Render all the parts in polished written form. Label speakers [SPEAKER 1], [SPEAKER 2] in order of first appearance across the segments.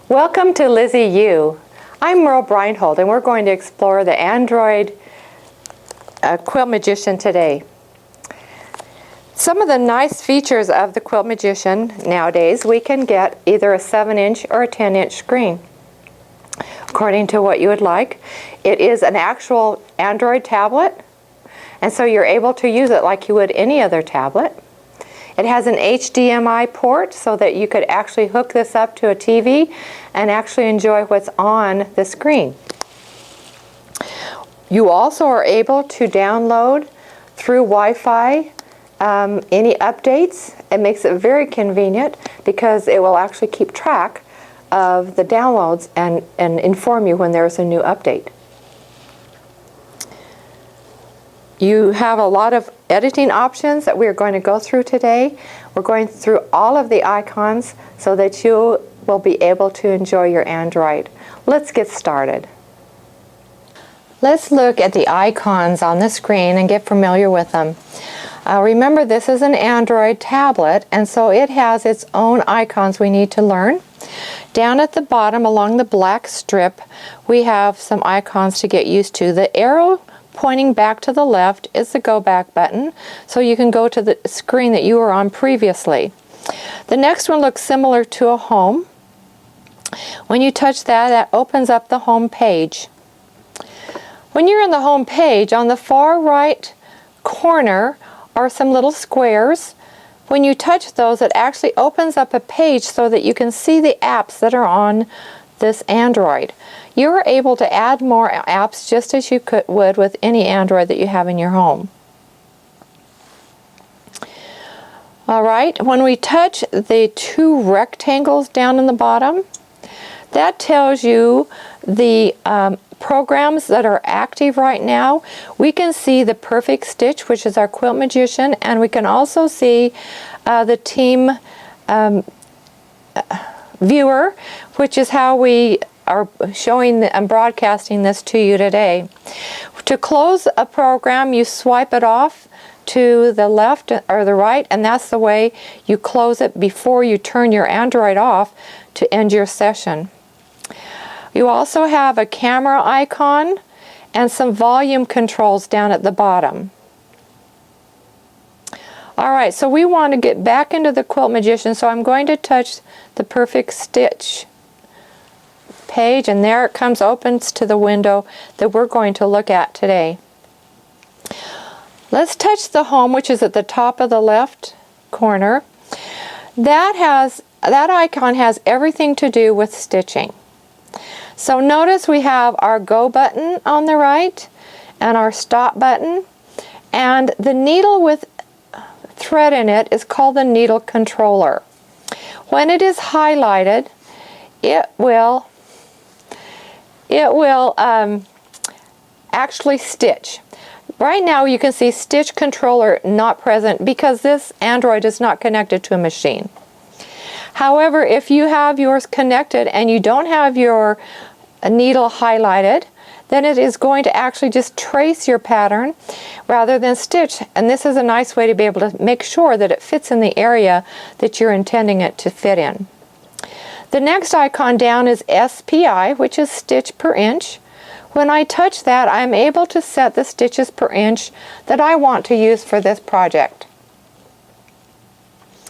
[SPEAKER 1] Welcome to Lizzie U. I'm Merle Breinhold, and we're going to explore the Android Quilt Magician today. Some of the nice features of the Quilt Magician nowadays, we can get either a 7-inch or a 10-inch screen, according to what you would like. It is an actual Android tablet, and so you're able to use it like you would any other tablet. It has an HDMI port so that you could actually hook this up to a TV and actually enjoy what's on the screen. You also are able to download through Wi-Fi any updates. It makes it very convenient because it will actually keep track of the downloads and inform you when there's a new update. You have a lot of editing options that we're going to go through today. We're going through all of the icons so that you will be able to enjoy your Android. Let's get started. Let's look at the icons on the screen and get familiar with them. Remember, this is an Android tablet, and so it has its own icons we need to learn. Down at the bottom along the black strip, we have some icons to get used to. The arrow pointing back to the left is the go back button, so you can go to the screen that you were on previously. The next one looks similar to a home. When you touch that, that opens up the home page. When you're in the home page, on the far right corner are some little squares. When you touch those, it actually opens up a page so that you can see the apps that are on this Android. You are able to add more apps just as you would with any Android that you have in your home. Alright, when we touch the two rectangles down in the bottom, that tells you the programs that are active right now. We can see the Perfect Stitch, which is our Quilt Magician, and we can also see the team viewer, which is how we are showing and broadcasting this to you today. To close a program, you swipe it off to the left or the right, and that's the way you close it before you turn your Android off to end your session. You also have a camera icon and some volume controls down at the bottom. Alright, so we want to get back into the Quilt Magician, so I'm going to touch the Perfect Stitch page, and there it comes, opens to the window that we're going to look at today. Let's touch the home, which is at the top of the left corner. That icon has everything to do with stitching. So notice we have our go button on the right and our stop button, and the needle with thread in it is called the needle controller. When it is highlighted, it will actually stitch. Right now you can see stitch controller not present because this Android is not connected to a machine. However, if you have yours connected and you don't have your needle highlighted, then it is going to actually just trace your pattern rather than stitch. And this is a nice way to be able to make sure that it fits in the area that you're intending it to fit in. The next icon down is SPI, which is stitch per inch. When I touch that, I'm able to set the stitches per inch that I want to use for this project.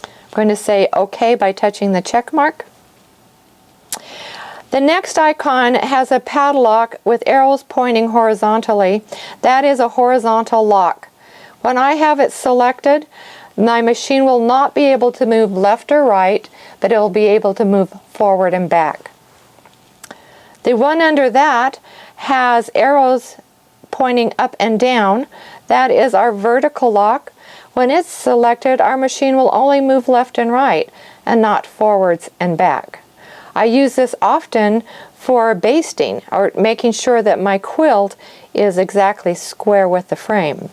[SPEAKER 1] I'm going to say OK by touching the check mark. The next icon has a padlock with arrows pointing horizontally. That is a horizontal lock. When I have it selected, my machine will not be able to move left or right, but it will be able to move forward and back. The one under that has arrows pointing up and down. That is our vertical lock. When it's selected, our machine will only move left and right and not forwards and back. I use this often for basting or making sure that my quilt is exactly square with the frame.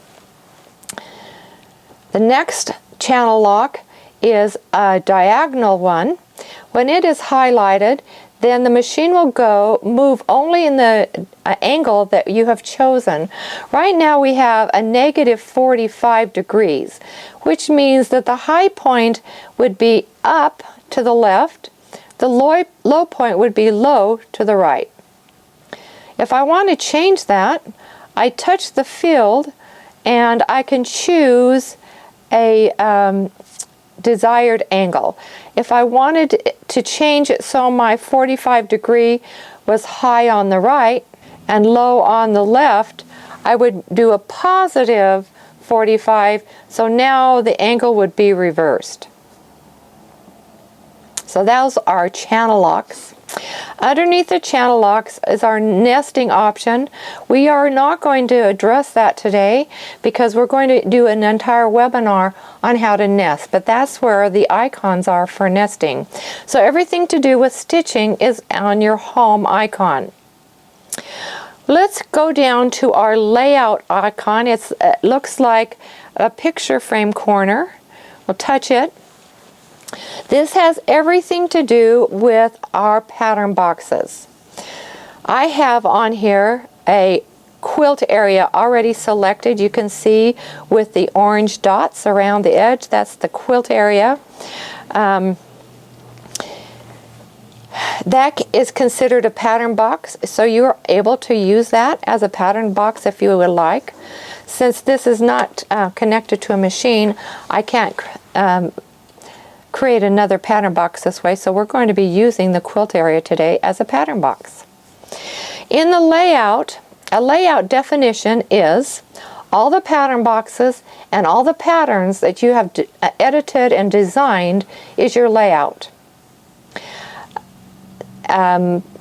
[SPEAKER 1] The next channel lock is a diagonal one. When it is highlighted, then the machine will move only in the angle that you have chosen. Right now we have a -45 degrees, which means that the high point would be up to the left the low point would be low to the right. If I want to change that, I touch the field and I can choose a desired angle. If I wanted to change it so my 45-degree was high on the right and low on the left, I would do a positive 45, so now the angle would be reversed. So those are channel locks. Underneath the channel locks is our nesting option. We are not going to address that today because we're going to do an entire webinar on how to nest, but that's where the icons are for nesting. So everything to do with stitching is on your home icon. Let's go down to our layout icon. It looks like a picture frame corner. We'll touch it. This has everything to do with our pattern boxes. I have on here a quilt area already selected. You can see with the orange dots around the edge, that's the quilt area. That is considered a pattern box, so you're able to use that as a pattern box if you would like. Since this is not connected to a machine, I can't create another pattern box this way, so we're going to be using the quilt area today as a pattern box. In the layout, a layout definition is all the pattern boxes and all the patterns that you have edited and designed is your layout.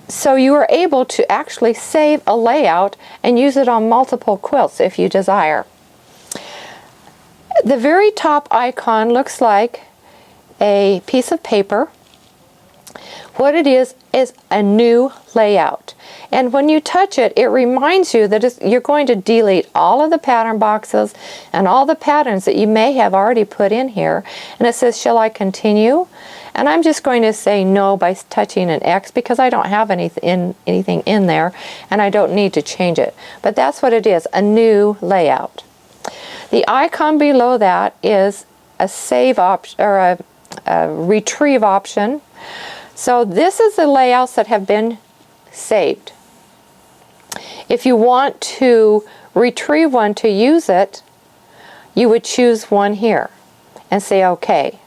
[SPEAKER 1] So you are able to actually save a layout and use it on multiple quilts if you desire. The very top icon looks like a piece of paper. What it is a new layout. And when you touch it, it reminds you that you're going to delete all of the pattern boxes and all the patterns that you may have already put in here. And it says, shall I continue? And I'm just going to say no by touching an X because I don't have anything in there and I don't need to change it. But that's what it is, a new layout. The icon below that is a save option or a retrieve option. So this is the layouts that have been saved. If you want to retrieve one to use it, you would choose one here and say OK.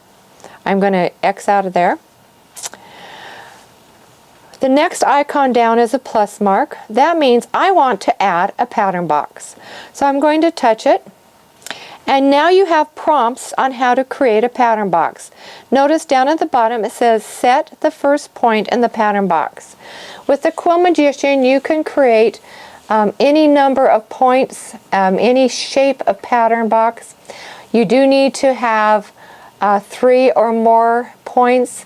[SPEAKER 1] I'm going to X out of there. The next icon down is a plus mark. That means I want to add a pattern box. So I'm going to touch it. And now you have prompts on how to create a pattern box. Notice down at the bottom it says set the first point in the pattern box. With the Quilt Magician you can create any number of points, any shape of pattern box. You do need to have 3 or more points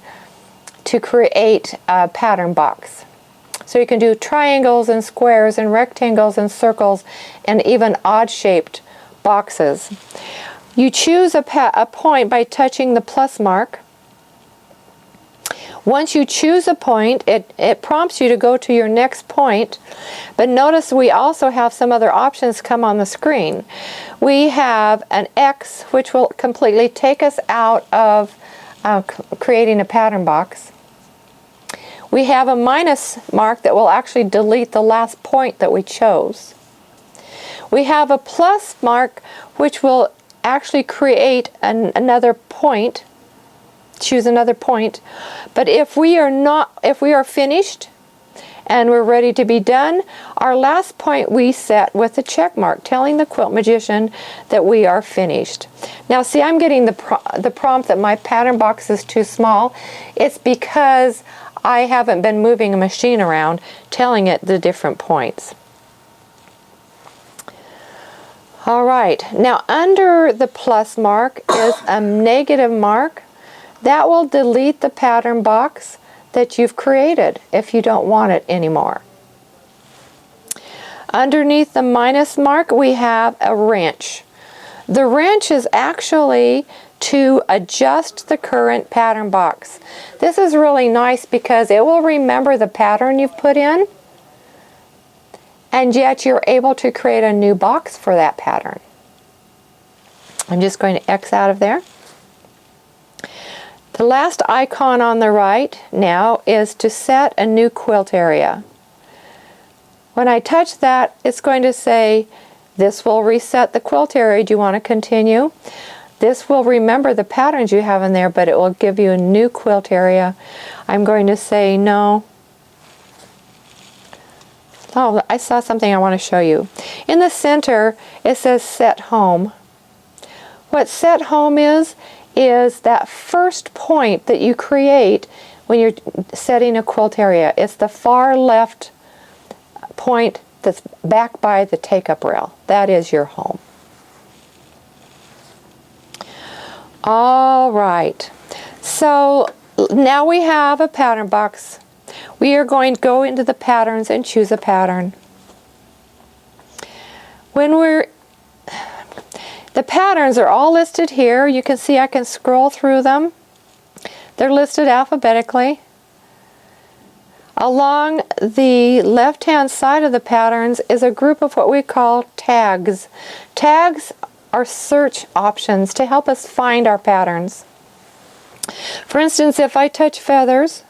[SPEAKER 1] to create a pattern box. So you can do triangles and squares and rectangles and circles and even odd-shaped boxes. You choose a point by touching the plus mark. Once you choose a point, it prompts you to go to your next point. But notice we also have some other options come on the screen. We have an X, which will completely take us out of creating a pattern box. We have a minus mark that will actually delete the last point that we chose. We have a plus mark which will actually create another point, choose another point. But if we are finished and we're ready to be done, our last point we set with a check mark telling the Quilt Magician that we are finished. Now see, I'm getting the prompt that my pattern box is too small. It's because I haven't been moving a machine around telling it the different points. All right, now under the plus mark is a negative mark. That will delete the pattern box that you've created if you don't want it anymore. Underneath the minus mark we have a wrench. The wrench is actually to adjust the current pattern box. This is really nice because it will remember the pattern you've put in, and yet you're able to create a new box for that pattern. I'm just going to X out of there. The last icon on the right now is to set a new quilt area. When I touch that, it's going to say, this will reset the quilt area. Do you want to continue? This will remember the patterns you have in there, but it will give you a new quilt area. I'm going to say no. Oh, I saw something I want to show you. In the center, it says set home. What set home is that first point that you create when you're setting a quilt area. It's the far left point that's back by the take-up rail. That is your home. All right, so now we have a pattern box. We are going to go into the patterns and choose a pattern. The patterns are all listed here. You can see I can scroll through them. They're listed alphabetically. Along the left-hand side of the patterns is a group of what we call tags. Tags are search options to help us find our patterns. For instance, if I touch feathers,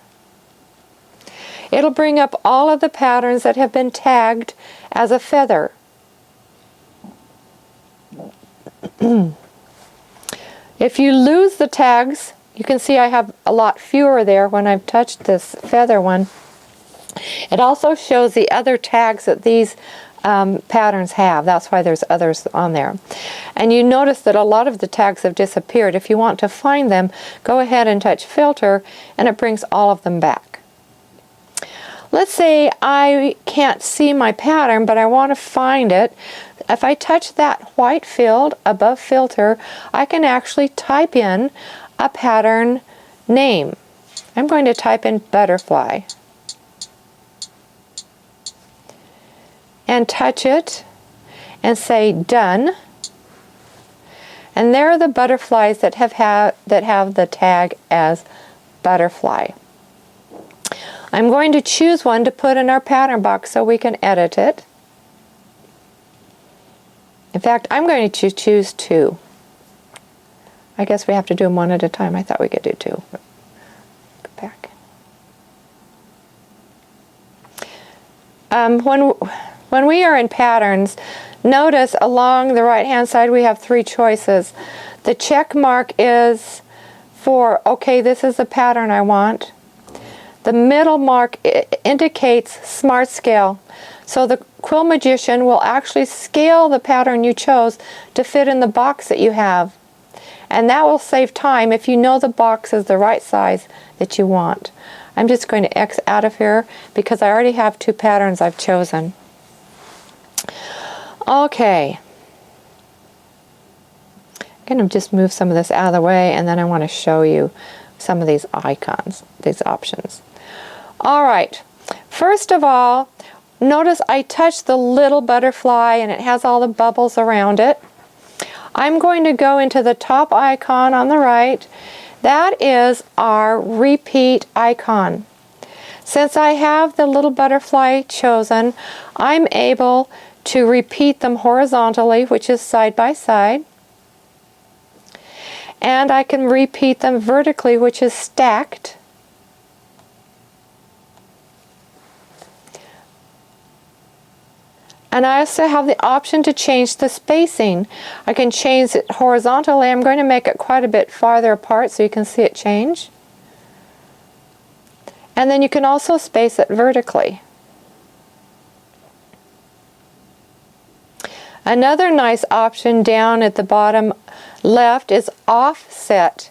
[SPEAKER 1] it'll bring up all of the patterns that have been tagged as a feather. If you lose the tags, you can see I have a lot fewer there when I've touched this feather one. It also shows the other tags that these patterns have. That's why there's others on there. And you notice that a lot of the tags have disappeared. If you want to find them, go ahead and touch filter and it brings all of them back. Let's say I can't see my pattern, but I want to find it. If I touch that white field above filter, I can actually type in a pattern name. I'm going to type in butterfly and touch it and say done. And there are the butterflies that have the tag as butterfly. I'm going to choose one to put in our pattern box so we can edit it. In fact, I'm going to choose two. I guess we have to do them one at a time. I thought we could do two. Go back. When we are in patterns, notice along the right-hand side we have three choices. The check mark is for, okay, this is the pattern I want. The middle mark indicates Smart Scale. So the Quilt Magician will actually scale the pattern you chose to fit in the box that you have. And that will save time if you know the box is the right size that you want. I'm just going to X out of here because I already have two patterns I've chosen. Okay. I'm going to just move some of this out of the way, and then I want to show you some of these icons, these options. All right. First of all, notice I touched the little butterfly and it has all the bubbles around it. I'm going to go into the top icon on the right. That is our repeat icon. Since I have the little butterfly chosen, I'm able to repeat them horizontally, which is side by side. And I can repeat them vertically, which is stacked. And I also have the option to change the spacing. I can change it horizontally. I'm going to make it quite a bit farther apart so you can see it change. And then you can also space it vertically. Another nice option down at the bottom left is offset.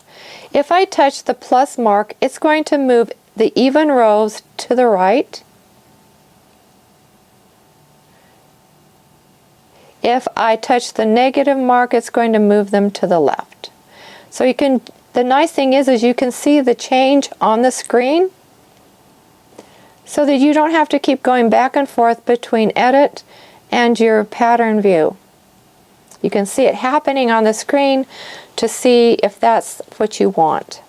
[SPEAKER 1] If I touch the plus mark, it's going to move the even rows to the right. If I touch the negative mark, it's going to move them to the left. So you can, the nice thing is you can see the change on the screen so that you don't have to keep going back and forth between edit and your pattern view. You can see it happening on the screen to see if that's what you want.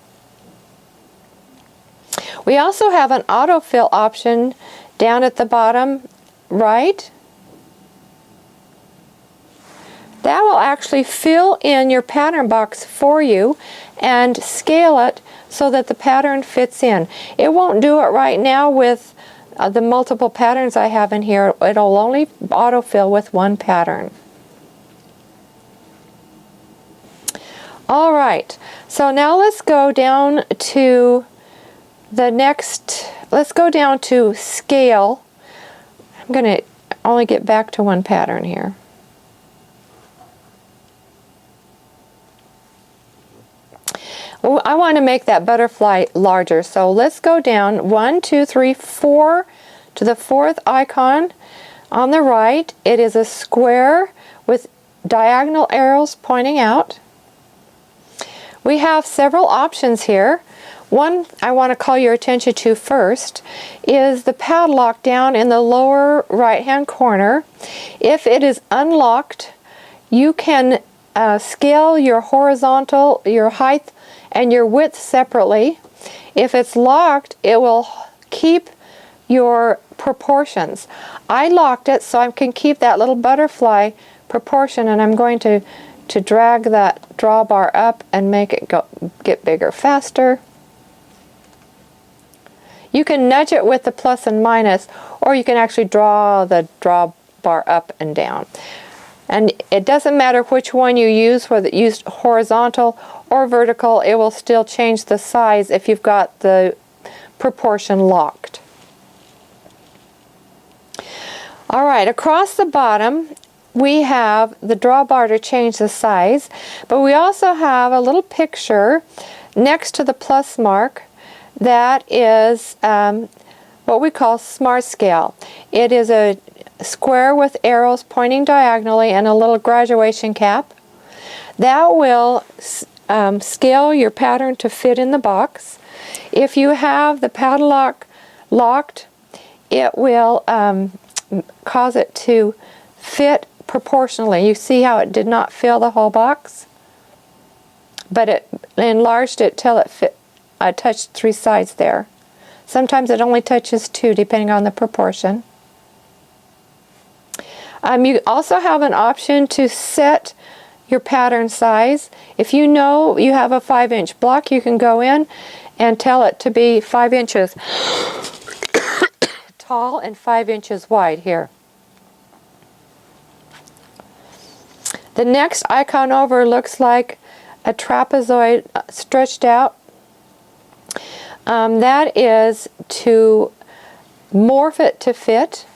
[SPEAKER 1] We also have an autofill option down at the bottom right. That will actually fill in your pattern box for you and scale it so that the pattern fits in. It won't do it right now with the multiple patterns I have in here. It'll only autofill with one pattern. All right, so now let's go down to the next, let's go down to scale. I'm going to only get back to one pattern here. I want to make that butterfly larger, so let's go down 1, 2, 3, 4 to the fourth icon on the right. It is a square with diagonal arrows pointing out. We have several options here. One I want to call your attention to first is the padlock down in the lower right hand corner. If it is unlocked, you can scale your horizontal, your height, and your width separately. If it's locked, it will keep your proportions. I locked it so I can keep that little butterfly proportion, and I'm going to drag that drawbar up and make it get bigger faster. You can nudge it with the plus and minus, or you can actually draw the drawbar up and down. And it doesn't matter which one you use, whether you use horizontal or vertical, it will still change the size if you've got the proportion locked. All right, across the bottom we have the drawbar to change the size, but we also have a little picture next to the plus mark that is what we call Smart Scale. It is a square with arrows pointing diagonally and a little graduation cap. That will scale your pattern to fit in the box. If you have the padlock locked, it will cause it to fit proportionally. You see how it did not fill the whole box, but it enlarged it till it fit, touched 3 sides there. Sometimes it only touches 2 depending on the proportion. You also have an option to set your pattern size. If you know you have a 5-inch block, you can go in and tell it to be 5 inches tall and 5 inches wide here. The next icon over looks like a trapezoid stretched out. That is to morph it to fit.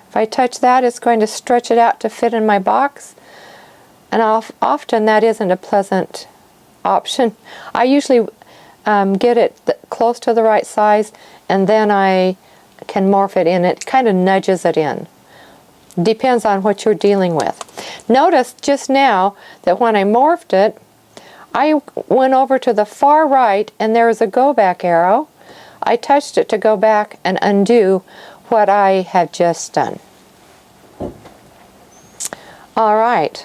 [SPEAKER 1] If I touch that, it's going to stretch it out to fit in my box. And often that isn't a pleasant option. I usually get it close to the right size, and then I can morph it in. It kind of nudges it in. Depends on what you're dealing with. Notice just now that when I morphed it, I went over to the far right and there is a go back arrow. I touched it to go back and undo what I had just done. All right,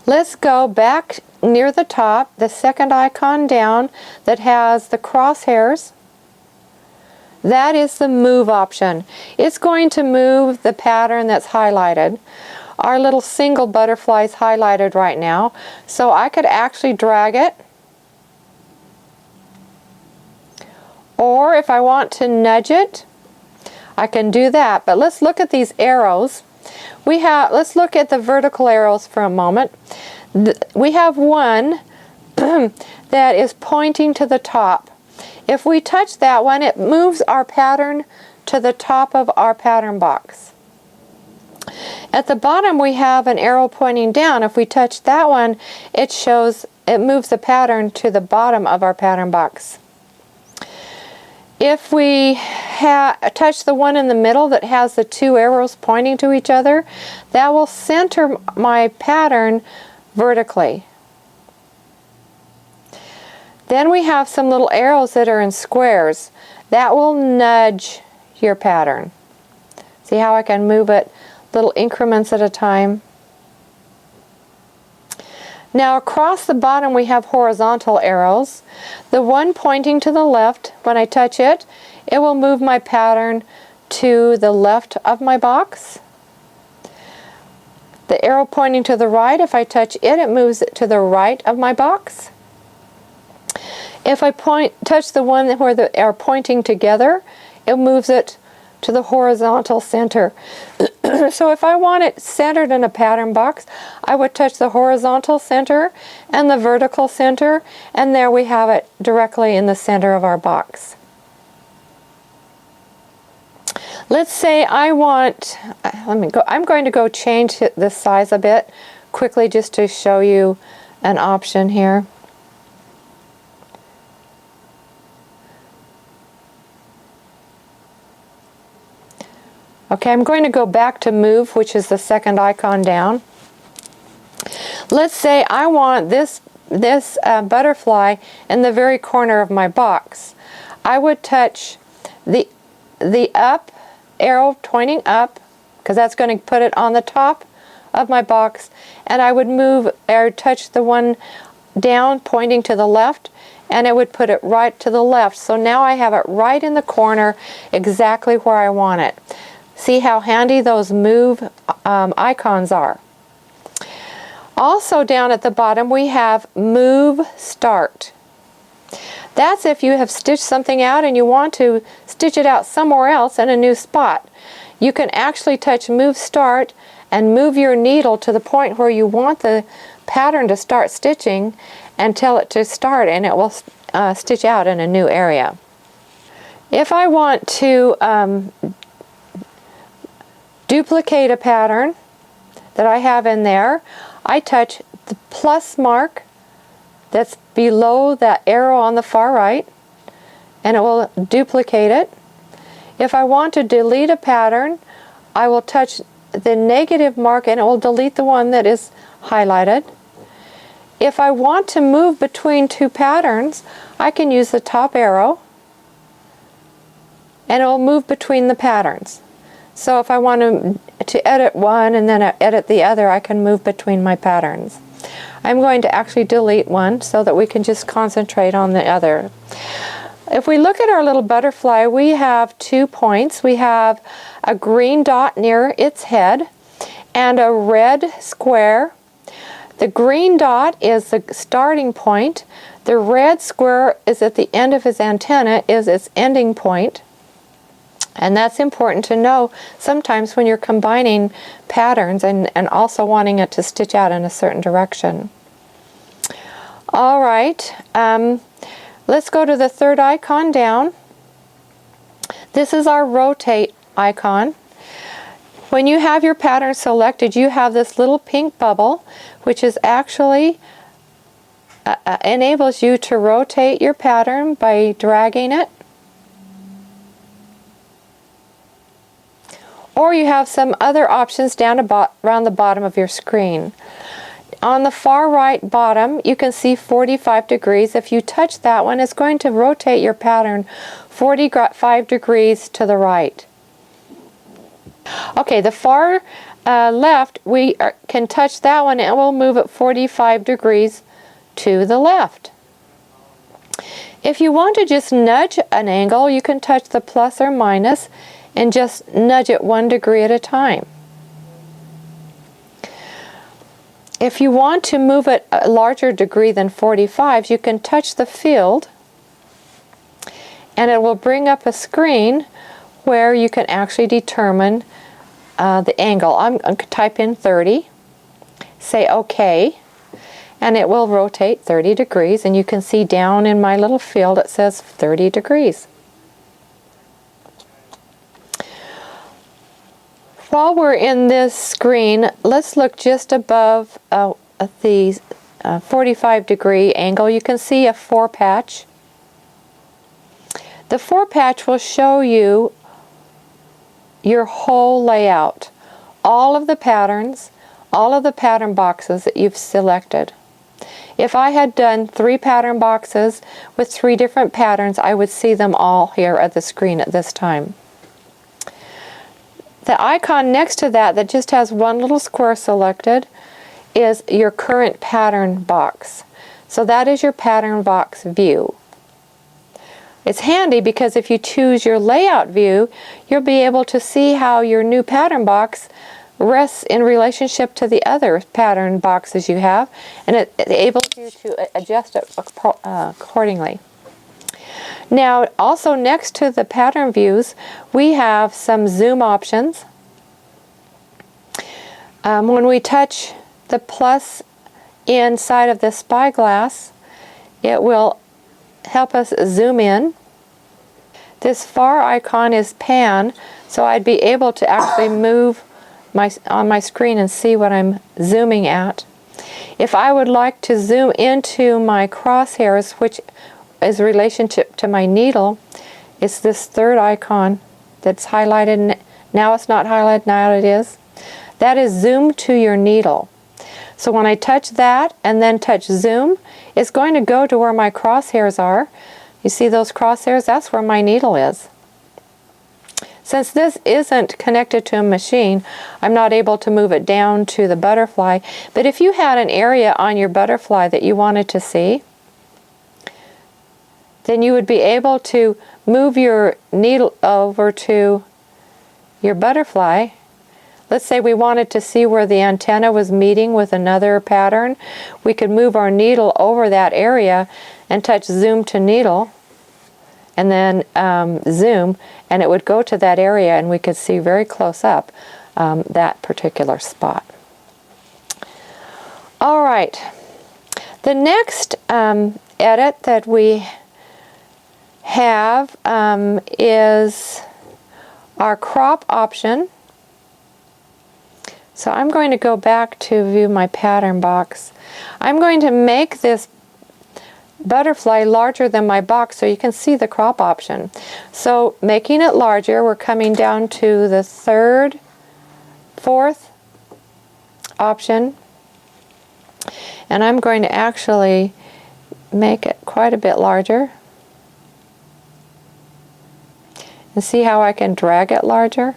[SPEAKER 1] let's go back near the top, the second icon down that has the crosshairs. That is the move option. It's going to move the pattern that's highlighted. Our little single butterfly is highlighted right now, so I could actually drag it. Or if I want to nudge it, I can do that. But let's look at these arrows. Let's look at the vertical arrows for a moment. We have one that is pointing to the top. If we touch that one, it moves our pattern to the top of our pattern box. At the bottom we have an arrow pointing down. If we touch that one, it moves the pattern to the bottom of our pattern box. If we touch the one in the middle that has the 2 arrows pointing to each other, that will center my pattern vertically. Then we have some little arrows that are in squares. That will nudge your pattern. See how I can move it little increments at a time? Now across the bottom we have horizontal arrows. The one pointing to the left, when I touch it, it will move my pattern to the left of my box. The arrow pointing to the right, if I touch it, it moves it to the right of my box. If I touch the one where they are pointing together, it moves it to the horizontal center. So if I want it centered in a pattern box, I would touch the horizontal center and the vertical center, and there we have it directly in the center of our box. Let's say I want, I'm going to go change the size a bit quickly just to show you an option here. Okay, I'm going to go back to move, which is the second icon down. Let's say I want this butterfly in the very corner of my box. I would touch the up arrow pointing up, because that's going to put it on the top of my box, and I would move or touch the one down pointing to the left, and it would put it right to the left. So now I have it right in the corner, exactly where I want it. See how handy those move icons are. Also down at the bottom we have Move Start. That's if you have stitched something out and you want to stitch it out somewhere else in a new spot. You can actually touch Move Start and move your needle to the point where you want the pattern to start stitching and tell it to start, and it will stitch out in a new area. If I want to duplicate a pattern that I have in there, I touch the plus mark that's below that arrow on the far right, and it will duplicate it. If I want to delete a pattern, I will touch the negative mark and it will delete the one that is highlighted. If I want to move between two patterns, I can use the top arrow and it will move between the patterns. So if I want to edit one and then edit the other, I can move between my patterns. I'm going to actually delete one so that we can just concentrate on the other. If we look at our little butterfly, we have 2 points. We have a green dot near its head and a red square. The green dot is the starting point. The red square is at the end of his antenna, is its ending point. And that's important to know sometimes when you're combining patterns and also wanting it to stitch out in a certain direction. All right, let's go to the third icon down. This is our rotate icon. When you have your pattern selected, you have this little pink bubble, which is actually enables you to rotate your pattern by dragging it. Or you have some other options down around the bottom of your screen. On the far right bottom, you can see 45 degrees. If you touch that one, it's going to rotate your pattern 45 degrees to the right. Okay, the far left, we can touch that one and we'll move it 45 degrees to the left. If you want to just nudge an angle, you can touch the plus or minus and just nudge it 1 degree at a time. If you want to move it a larger degree than 45, you can touch the field and it will bring up a screen where you can actually determine the angle. I'm going to type in 30, say OK, and it will rotate 30 degrees, and you can see down in my little field it says 30 degrees. While we're in this screen, let's look just above the 45 degree angle. You can see a 4 patch. The 4 patch will show you your whole layout, all of the patterns, all of the pattern boxes that you've selected. If I had done 3 pattern boxes with 3 different patterns, I would see them all here at the screen at this time. The icon next to that just has one little square selected is your current pattern box. So that is your pattern box view. It's handy because if you choose your layout view, you'll be able to see how your new pattern box rests in relationship to the other pattern boxes you have, and it enables you to adjust it accordingly. Now, also next to the pattern views, we have some zoom options. When we touch the plus inside of the spyglass, it will help us zoom in. This far icon is pan, so I'd be able to actually move on my screen and see what I'm zooming at. If I would like to zoom into my crosshairs, which is relationship to my needle, it's this third icon that's highlighted. Now it's not highlighted, now it is. That is zoom to your needle. So when I touch that and then touch zoom, it's going to go to where my crosshairs are. You see those crosshairs? That's where my needle is. Since this isn't connected to a machine, I'm not able to move it down to the butterfly. But if you had an area on your butterfly that you wanted to see, then you would be able to move your needle over to your butterfly. Let's say we wanted to see where the antenna was meeting with another pattern. We could move our needle over that area and touch zoom to needle, and then zoom, and it would go to that area, and we could see very close up that particular spot. All right, the next edit that we have is our crop option. So I'm going to go back to view my pattern box. I'm going to make this butterfly larger than my box so you can see the crop option. So making it larger, we're coming down to the third, fourth option, and I'm going to actually make it quite a bit larger. And see how I can drag it larger?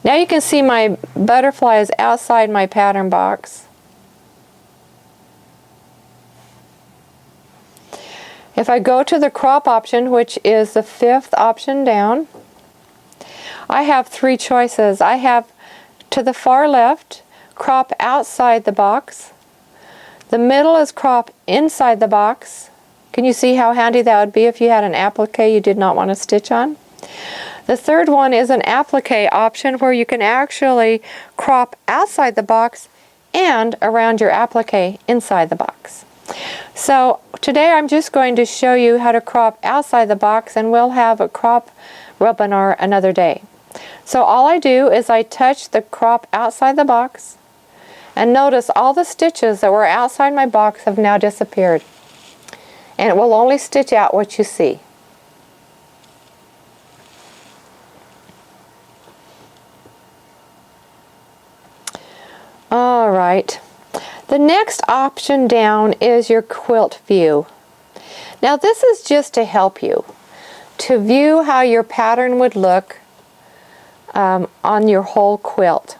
[SPEAKER 1] Now you can see my butterfly is outside my pattern box. If I go to the crop option, which is the fifth option down, I have three choices. I have to the far left, crop outside the box. The middle is crop inside the box. Can you see how handy that would be if you had an applique you did not want to stitch on? The third one is an applique option where you can actually crop outside the box and around your applique inside the box. So today I'm just going to show you how to crop outside the box, and we'll have a crop webinar another day. So all I do is I touch the crop outside the box, and notice all the stitches that were outside my box have now disappeared. And it will only stitch out what you see. All right, the next option down is your quilt view. Now this is just to help you to view how your pattern would look on your whole quilt.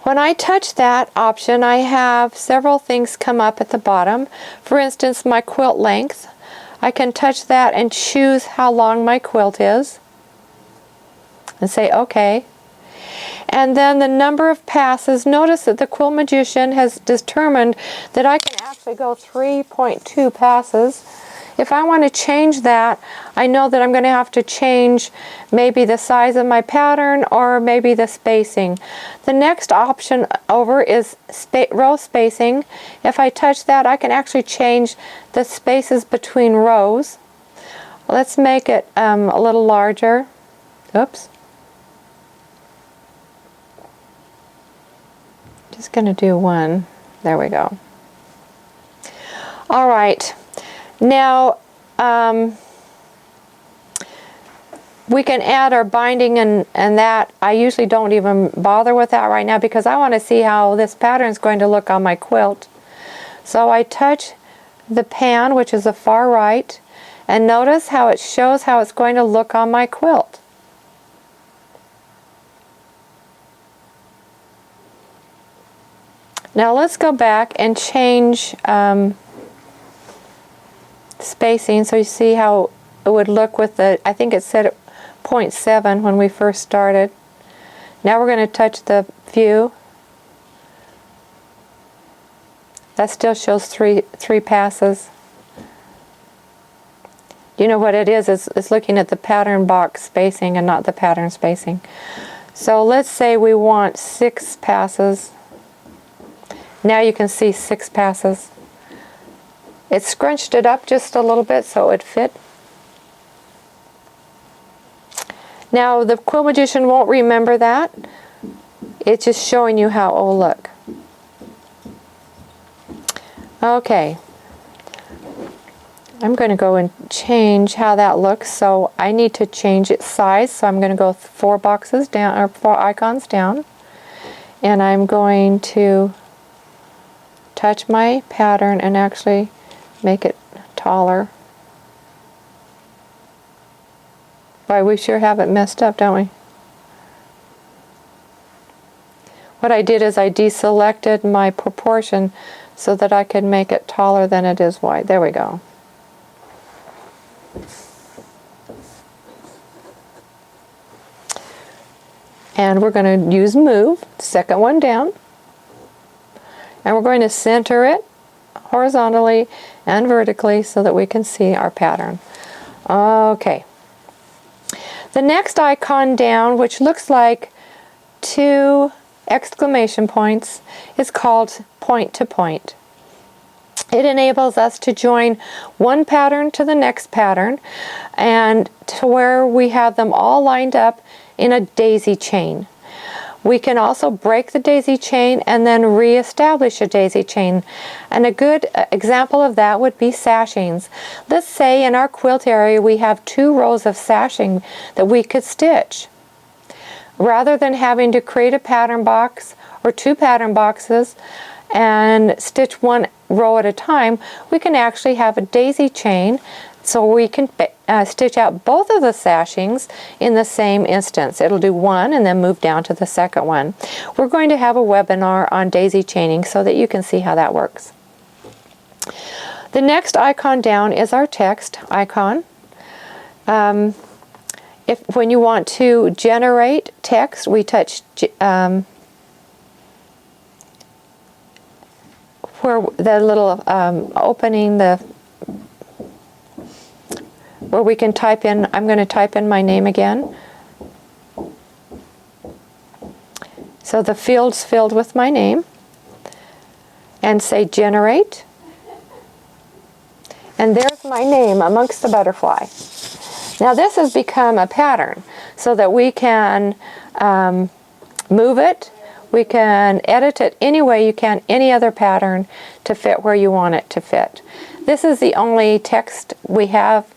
[SPEAKER 1] When I touch that option, I have several things come up at the bottom. For instance, my quilt length. I can touch that and choose how long my quilt is and say OK. And then the number of passes. Notice that the Quilt Magician has determined that I can actually go 3.2 passes. If I want to change that, I know that I'm going to have to change maybe the size of my pattern or maybe the spacing. The next option over is row spacing. If I touch that, I can actually change the spaces between rows. Let's make it a little larger. Oops. Just going to do one. There we go. All right. Now we can add our binding and that. I usually don't even bother with that right now because I want to see how this pattern is going to look on my quilt. So I touch the pan, which is the far right, and notice how it shows how it's going to look on my quilt. Now let's go back and change spacing so you see how it would look with the, I think it said 0.7 when we first started. Now we're going to touch the view. That still shows three passes. You know what it is? It's looking at the pattern box spacing and not the pattern spacing. So let's say we want 6 passes. Now you can see 6 passes. It scrunched it up just a little bit so it would fit. Now the Quilt Magician won't remember that. It's just showing you how it will look. Okay. I'm going to go and change how that looks, so I need to change its size, so I'm going to go 4 boxes down, or 4 icons down, and I'm going to touch my pattern and actually make it taller. Boy, we sure have it messed up, don't we? What I did is I deselected my proportion so that I could make it taller than it is wide. There we go. And we're going to use move, second one down, and we're going to center it horizontally and vertically so that we can see our pattern. Okay. The next icon down, which looks like 2 exclamation points, is called point to point. It enables us to join one pattern to the next pattern and to where we have them all lined up in a daisy chain. We can also break the daisy chain and then re-establish a daisy chain. And a good example of that would be sashings. Let's say in our quilt area we have 2 rows of sashing that we could stitch. Rather than having to create a pattern box or 2 pattern boxes and stitch 1 row at a time, we can actually have a daisy chain so we can stitch out both of the sashings in the same instance. It'll do 1 and then move down to the second one. We're going to have a webinar on daisy chaining so that you can see how that works. The next icon down is our text icon. When you want to generate text, we touch where the little opening, where we can type in. I'm going to type in my name again. So the field's filled with my name, and say generate. And there's my name amongst the butterfly. Now this has become a pattern so that we can move it, we can edit it any way you can, any other pattern to fit where you want it to fit. This is the only text we have,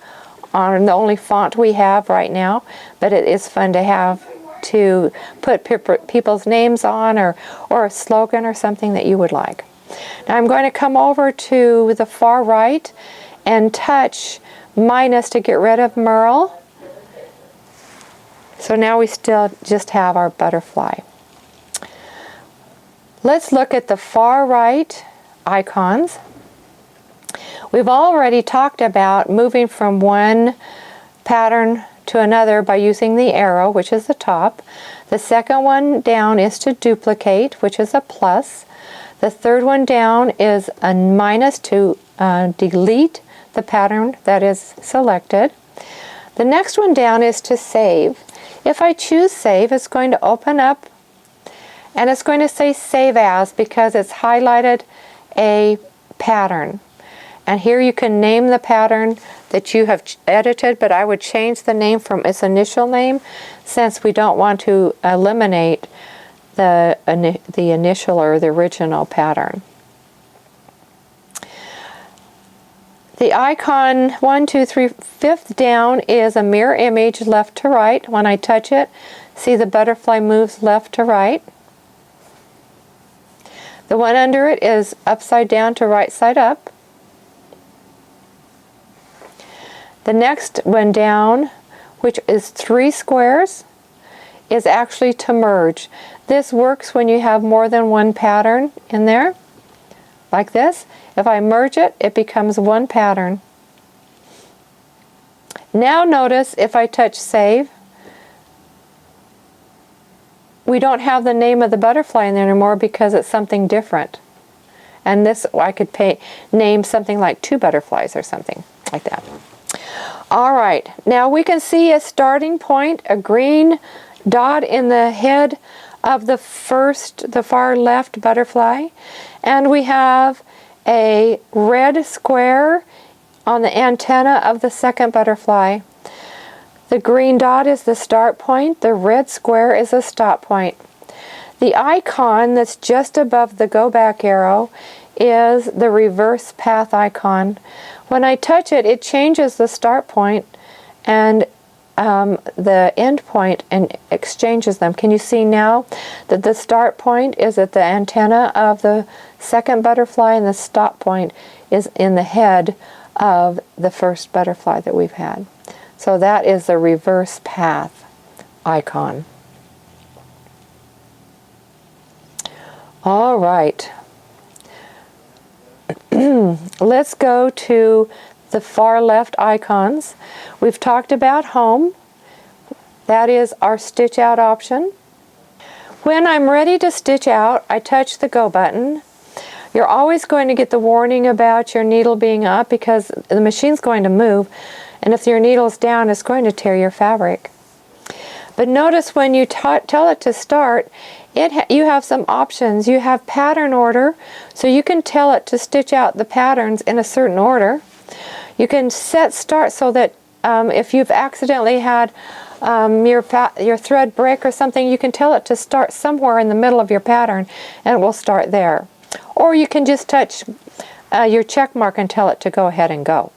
[SPEAKER 1] on the only font we have right now, but it is fun to have to put people's names on, or a slogan or something that you would like. Now I'm going to come over to the far right and touch minus to get rid of Merle. So now we still just have our butterfly. Let's look at the far right icons. We've already talked about moving from one pattern to another by using the arrow, which is the top. The second one down is to duplicate, which is a plus. The third one down is a minus to delete the pattern that is selected. The next one down is to save. If I choose save, it's going to open up and it's going to say save as because it's highlighted a pattern. And here you can name the pattern that you have edited, but I would change the name from its initial name since we don't want to eliminate the initial or the original pattern. The icon 1, 2, 3, 5th down is a mirror image left to right. When I touch it, see the butterfly moves left to right. The one under it is upside down to right side up. The next one down, which is 3 squares, is actually to merge. This works when you have more than one pattern in there, like this. If I merge it, it becomes one pattern. Now notice if I touch save, we don't have the name of the butterfly in there anymore because it's something different. And this, I could name something like 2 butterflies or something like that. All right, now we can see a starting point, a green dot in the head of the far left butterfly, and we have a red square on the antenna of the second butterfly. The green dot is the start point, the red square is a stop point. The icon that's just above the go back arrow is the reverse path icon. When I touch it, it changes the start point and the end point and exchanges them. Can you see now that the start point is at the antenna of the second butterfly and the stop point is in the head of the first butterfly that we've had? So that is the reverse path icon. All right. Let's go to the far left icons. We've talked about home. That is our stitch out option. When I'm ready to stitch out, I touch the go button. You're always going to get the warning about your needle being up because the machine's going to move, and if your needle's down, it's going to tear your fabric. But notice when you tell it to start, you have some options. You have pattern order, so you can tell it to stitch out the patterns in a certain order. You can set start so that if you've accidentally had your thread break or something, you can tell it to start somewhere in the middle of your pattern and it will start there. Or you can just touch your check mark and tell it to go ahead and go.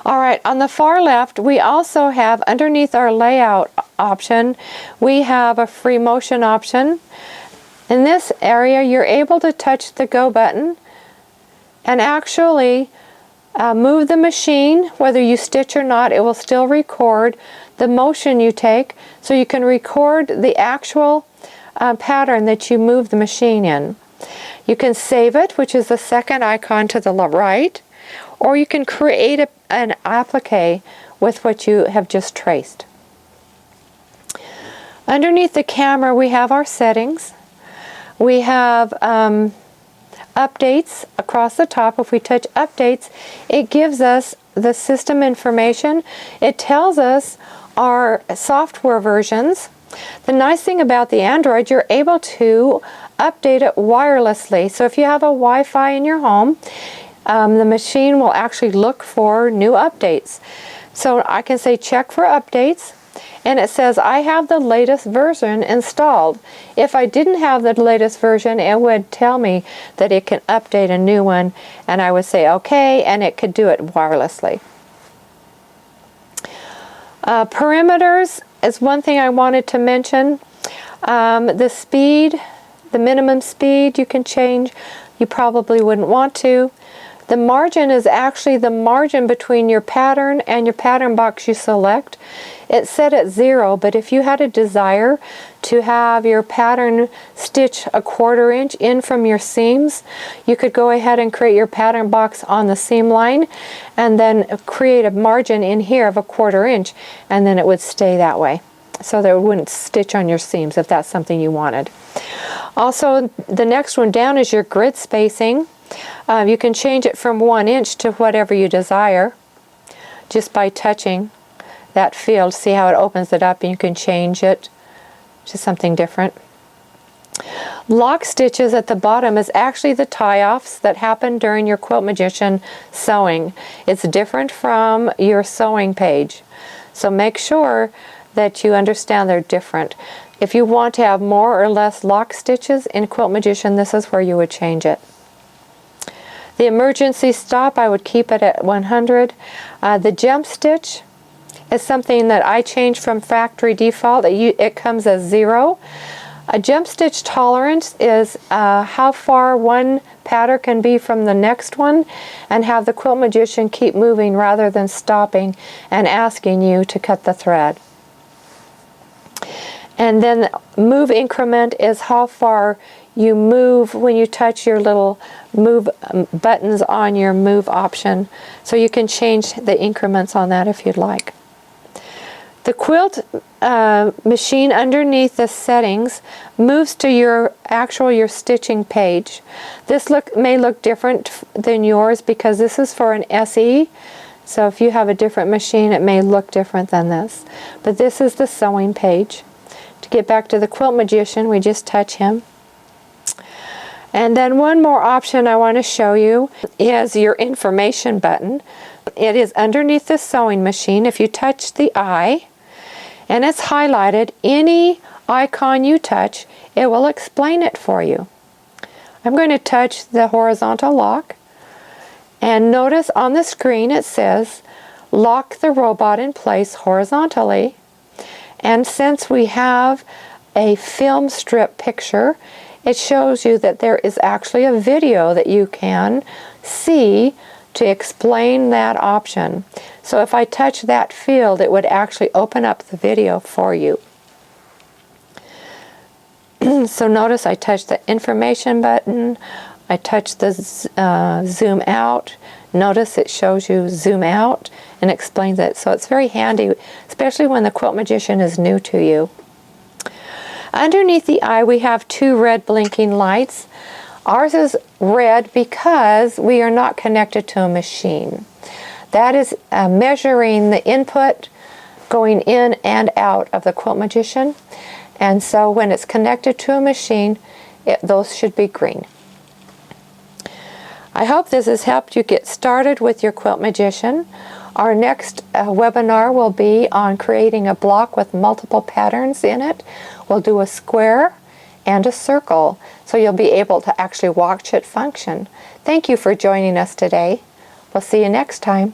[SPEAKER 1] Alright, on the far left, we also have, underneath our layout option, we have a free motion option. In this area, you're able to touch the go button and actually move the machine. Whether you stitch or not, it will still record the motion you take, so you can record the actual pattern that you move the machine in. You can save it, which is the second icon to the right, or you can create an applique with what you have just traced. Underneath the camera, we have our settings. We have updates across the top. If we touch updates, it gives us the system information. It tells us our software versions. The nice thing about the Android, you're able to update it wirelessly. So if you have a Wi-Fi in your home, the machine will actually look for new updates. So I can say check for updates, and it says I have the latest version installed. If I didn't have the latest version, it would tell me that it can update a new one, and I would say okay, and it could do it wirelessly. Perimeters is one thing I wanted to mention. The speed, the minimum speed you can change. You probably wouldn't want to. The margin is actually the margin between your pattern and your pattern box you select. It's set at 0, but if you had a desire to have your pattern stitch a 1/4 inch in from your seams, you could go ahead and create your pattern box on the seam line and then create a margin in here of a 1/4 inch, and then it would stay that way, so that it wouldn't stitch on your seams if that's something you wanted. Also, the next one down is your grid spacing. You can change it from 1 inch to whatever you desire just by touching that field. See how it opens it up, and you can change it to something different. Lock stitches at the bottom is actually the tie-offs that happen during your Quilt Magician sewing. It's different from your sewing page, so make sure that you understand they're different. If you want to have more or less lock stitches in Quilt Magician, this is where you would change it. The emergency stop, I would keep it at 100. The jump stitch is something that I changed from factory default. It comes as 0. A jump stitch tolerance is how far one pattern can be from the next one, and have the Quilt Magician keep moving rather than stopping and asking you to cut the thread. And then the move increment is how far you move when you touch your little move buttons on your move option. So you can change the increments on that if you'd like. The quilt machine underneath the settings moves to your stitching page. This may look different than yours because this is for an SE. So if you have a different machine, it may look different than this. But this is the sewing page. To get back to the Quilt Magician, we just touch him. And then one more option I want to show you is your information button. It is underneath the sewing machine. If you touch the eye and it's highlighted, any icon you touch, it will explain it for you. I'm going to touch the horizontal lock, and notice on the screen it says lock the robot in place horizontally. And since we have a film strip picture, it shows you that there is actually a video that you can see to explain that option. So if I touch that field, it would actually open up the video for you. So notice I touch the information button, I touch the zoom out. Notice it shows you zoom out and explains it. So it's very handy, especially when the Quilt Magician is new to you. Underneath the eye we have two red blinking lights. Ours is red because we are not connected to a machine. That is measuring the input going in and out of the Quilt Magician. And so when it's connected to a machine, those should be green. I hope this has helped you get started with your Quilt Magician. Our next webinar will be on creating a block with multiple patterns in it. We'll do a square and a circle, so you'll be able to actually watch it function. Thank you for joining us today. We'll see you next time.